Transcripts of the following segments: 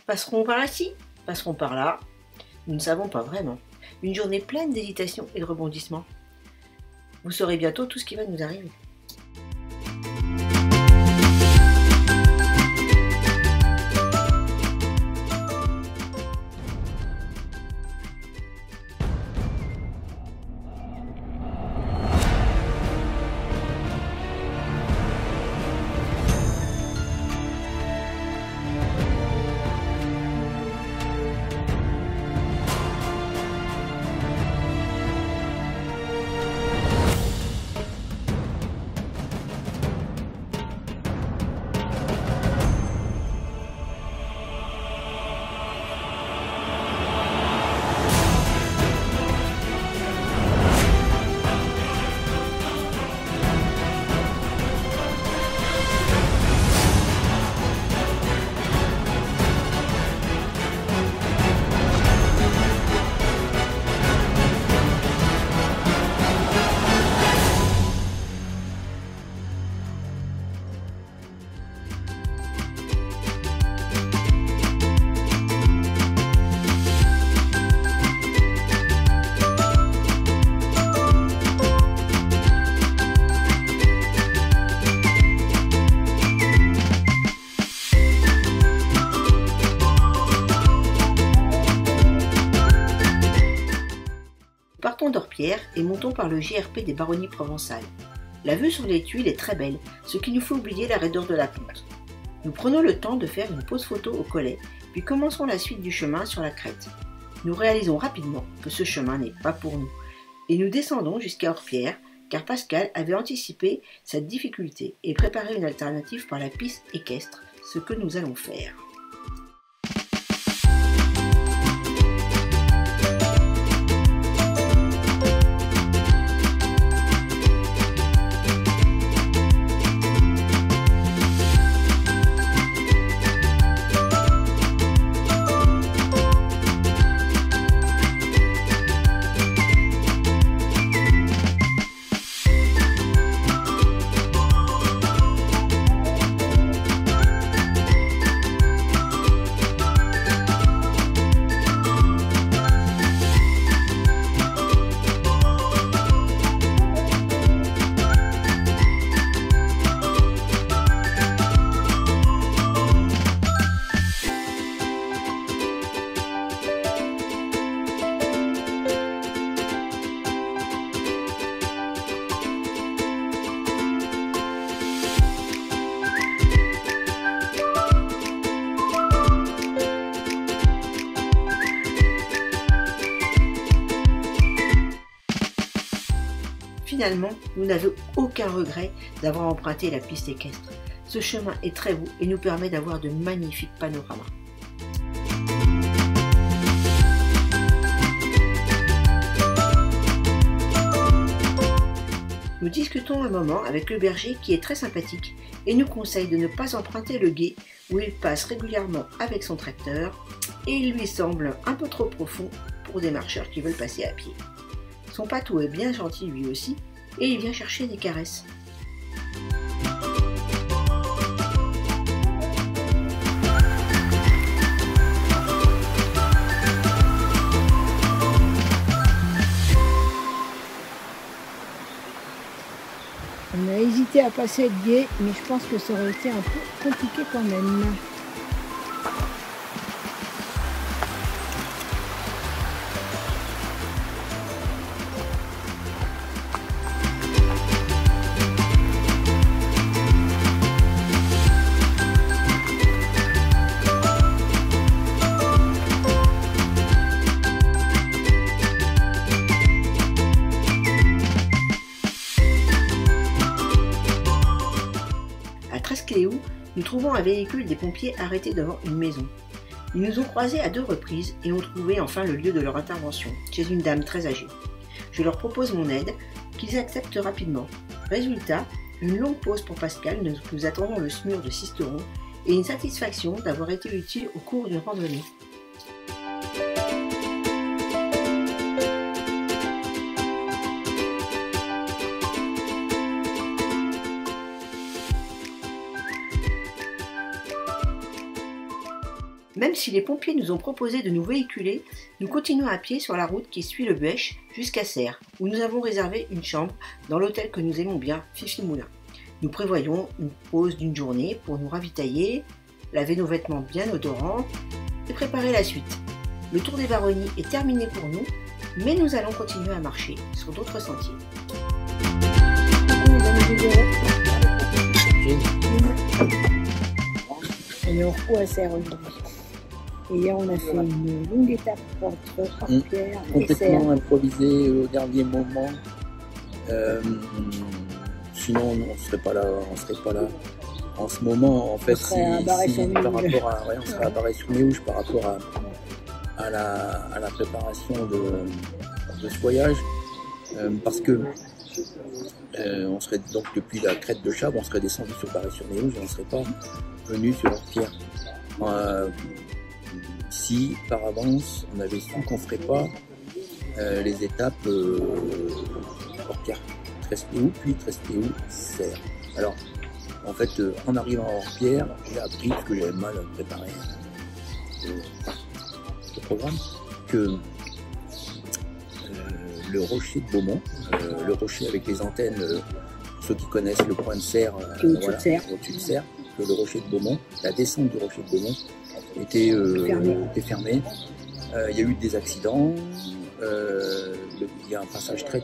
Passeront par ici, passeront par là. Nous ne savons pas vraiment. Une journée pleine d'hésitations et de rebondissements. Vous saurez bientôt tout ce qui va nous arriver. Partons d'Orpierre et montons par le JRP des Baronnies provençales. La vue sur les tuiles est très belle, ce qui nous fait oublier la raideur de la pente. Nous prenons le temps de faire une pause photo au collet, puis commençons la suite du chemin sur la crête. Nous réalisons rapidement que ce chemin n'est pas pour nous, et nous descendons jusqu'à Orpierre, car Pascal avait anticipé cette difficulté et préparé une alternative par la piste équestre, ce que nous allons faire. Finalement, nous n'avons aucun regret d'avoir emprunté la piste équestre. Ce chemin est très beau et nous permet d'avoir de magnifiques panoramas. Nous discutons un moment avec le berger qui est très sympathique et nous conseille de ne pas emprunter le gué où il passe régulièrement avec son tracteur et il lui semble un peu trop profond pour des marcheurs qui veulent passer à pied. Son patou est bien gentil lui aussi et il vient chercher des caresses. On a hésité à passer le gué, mais je pense que ça aurait été un peu compliqué quand même. Trescléou, nous trouvons un véhicule des pompiers arrêté devant une maison. Ils nous ont croisés à 2 reprises et ont trouvé enfin le lieu de leur intervention, chez une dame très âgée. Je leur propose mon aide, qu'ils acceptent rapidement. Résultat, une longue pause pour Pascal, nous attendons le SMUR de Sisteron et une satisfaction d'avoir été utile au cours d'une randonnée. Même si les pompiers nous ont proposé de nous véhiculer, nous continuons à pied sur la route qui suit le Buech jusqu'à Serres, où nous avons réservé une chambre dans l'hôtel que nous aimons bien, Fifi Moulin. Nous prévoyons une pause d'une journée pour nous ravitailler, laver nos vêtements bien odorants et préparer la suite. Le tour des Baronnies est terminé pour nous, mais nous allons continuer à marcher sur d'autres sentiers. On est en repos à Serres aujourd'hui. Et hier, on a fait une longue étape entre Orpierre et Serres. Complètement improvisé au dernier moment. Sinon, on ne serait pas là. En ce moment, en fait, on serait à Barret-sous-Méouge par rapport à la préparation de ce voyage, parce que on serait donc depuis la crête de Chabre, on serait descendu sur Barret-sur-Méouge et on ne serait pas venu sur Orpierre. Si par avance on avait su qu'on ne ferait pas les étapes Orpierre, Trespéou, puis Trespéou, Serres. Alors en fait, en arrivant à Orpierre, j'ai appris, parce que j'avais mal préparé le programme, que le rocher de Beaumont, le rocher avec les antennes, ceux qui connaissent le point de Serres, au-dessus de Serres, que le rocher de Beaumont, la descente du rocher de Beaumont était fermée. Il y a eu des accidents, il y a un passage très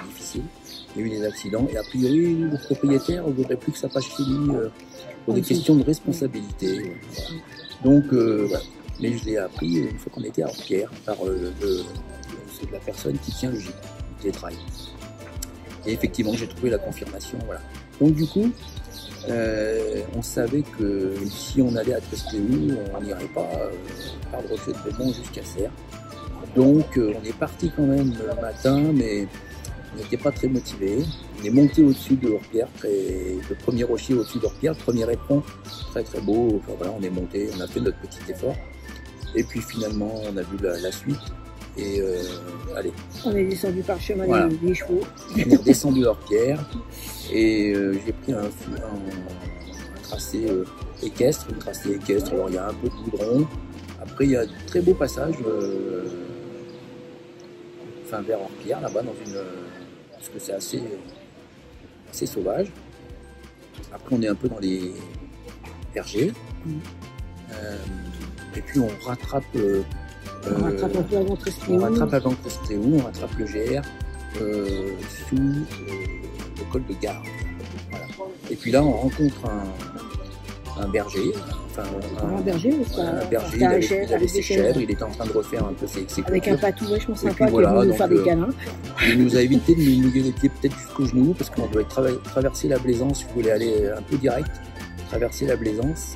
difficile, il y a eu des accidents, et a priori le propriétaire ne voudrait plus que ça passe chez lui pour des questions de responsabilité. Voilà. Donc voilà. Mais je l'ai appris une fois qu'on était à Orpierre par c'est la personne qui tient le gîte, qui les travaille. Et effectivement, j'ai trouvé la confirmation. Voilà. Donc du coup, on savait que si on allait à Trespéou, on n'irait pas par le rocher de Beaumont jusqu'à Serres. Donc on est parti quand même le matin, mais on n'était pas très motivés. On est monté au-dessus de Orpierre, le premier rocher au-dessus d'Orpierre, le premier éperon, très beau. Enfin voilà, on est monté, on a fait notre petit effort. Et puis finalement, on a vu la suite. Et allez. On est descendu par le chemin des chevaux. On est descendu d'Orpierre et j'ai pris un tracé équestre, Alors il y a un peu de goudron. Après il y a de très beaux passages, vers Orpierre là-bas parce que c'est assez sauvage. Après on est un peu dans les vergers. Et puis on rattrape. On rattrape un peu avant Trespéou. On rattrape le GR sous le col de Garde. Voilà. Et puis là, on rencontre un berger. Un berger, il avait ses chèvres, il était en train de refaire un peu ses avec coupures. un patou vachement sympa qui est venu nous faire des câlins. Il nous a évité de nous mouiller les pieds peut-être jusqu'aux genoux, parce qu'on doit traverser la Blaisance, si vous voulez aller un peu direct, traverser la Blaisance.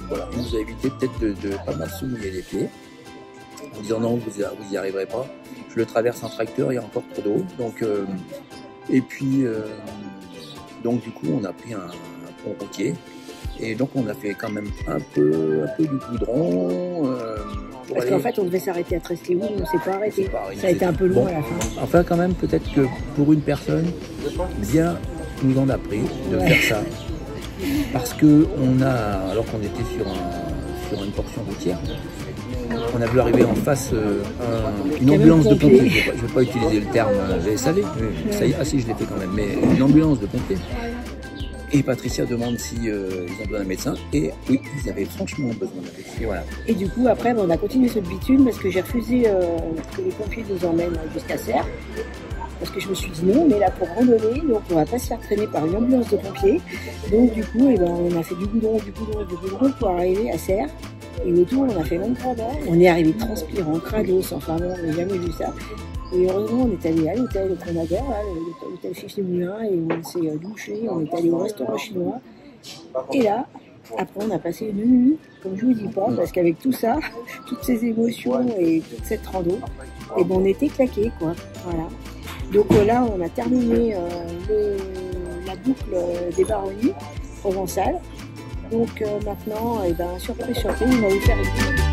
Voilà, il nous a évité peut-être de pas mal se mouiller les pieds, en disant non, vous y arriverez pas. Je le traverse en tracteur, il y a encore trop d'eau. Donc, et puis, donc du coup, on a pris un pont routier. Et donc, on a fait quand même un peu du goudron. Parce qu'en fait, on devait s'arrêter à Trespéou, mais on ne s'est pas arrêté. Ça a été un peu long à la fin. Enfin, quand même, peut-être que pour une personne, bien nous en a pris de faire ça. Parce que alors qu'on était sur une portion routière, on a vu arriver en face une ambulance de pompiers. Je ne vais pas utiliser le terme VSAV, mais ça y est, je l'ai fait quand même, mais une ambulance de pompiers. Et Patricia demande si ils ont besoin d'un médecin, et oui, ils avaient franchement besoin d'un médecin. Et voilà. Et du coup, après, on a continué ce bitume parce que j'ai refusé que les pompiers nous emmènent jusqu'à Serres. Parce que je me suis dit non, on est là pour randonner, donc on va pas se faire traîner par une ambulance de pompiers. Donc du coup, on a fait du goudron pour arriver à Serres. Et autour, on a fait 23 bords. On est arrivé transpirant, crados, enfin bon, on n'a jamais vu ça. Et heureusement, on est allé à l'hôtel qu'on adore, l'hôtel Fifi Moulin, et on s'est douché, on est allé au restaurant chinois. Et là, après, on a passé une nuit, comme je vous dis pas, parce qu'avec tout ça, toutes ces émotions et toute cette rando, et on était claqués, quoi. Voilà. Donc là, on a terminé la boucle des Baronnies provençales. Donc maintenant, surprise, on va vous faire une